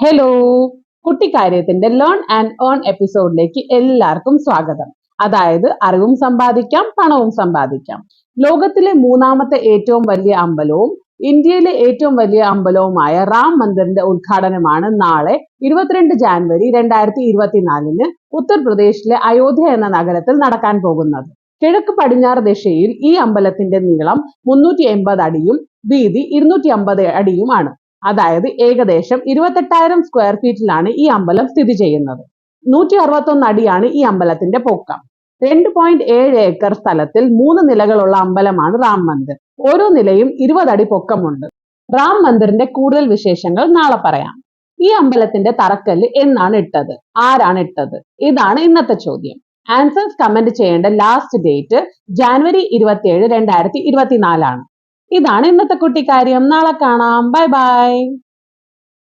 Hello, കുട്ടിക്കാര്യത്തിന്റെ learn and earn എപ്പിസോഡിലേക്ക് എല്ലാവർക്കും സ്വാഗതം. അതായത് അറിവും സമ്പാദിക്കാം, പണവും സമ്പാദിക്കാം. ലോകത്തിലെ മൂന്നാമത്തെ ഏറ്റവും വലിയ അമ്പലവും ഇന്ത്യയിലെ ഏറ്റവും വലിയ അമ്പലവുമായ റാം മന്ദിറിന്റെ ഉദ്ഘാടനമാണ് നാളെ 22 ജാനുവരി 2024 ഉത്തർപ്രദേശിലെ അയോധ്യ എന്ന നഗരത്തിൽ നടക്കാൻ പോകുന്നത്. കിഴക്ക് പടിഞ്ഞാറ് ദിശയിൽ ഈ അമ്പലത്തിന്റെ നീളം 380 അടിയും വീതി 250 അടിയുമാണ്. അതായത് ഏകദേശം 28,000 സ്ക്വയർ ഫീറ്റിലാണ് ഈ അമ്പലം സ്ഥിതി ചെയ്യുന്നത്. 161 അടിയാണ് ഈ അമ്പലത്തിന്റെ പൊക്കം. 2.7 ഏക്കർ സ്ഥലത്തിൽ 3 നിലകളുള്ള അമ്പലമാണ് റാം മന്ദിർ. ഓരോ നിലയും 20 അടി പൊക്കമുണ്ട്. റാം മന്ദിറിന്റെ കൂടുതൽ വിശേഷങ്ങൾ നാളെ പറയാം. ഈ അമ്പലത്തിന്റെ തറക്കല്ല് എന്നാണ് ഇട്ടത്, ആരാണ് ഇട്ടത്? ഇതാണ് ഇന്നത്തെ ചോദ്യം. ആൻസേഴ്സ് കമന്റ് ചെയ്യേണ്ട ലാസ്റ്റ് ഡേറ്റ് ജാനുവരി 27, 2024 ആണ്. ഇതാണ് ഇന്നത്തെ കുട്ടിക്കാര്യം. നാളെ കാണാം. Bye bye.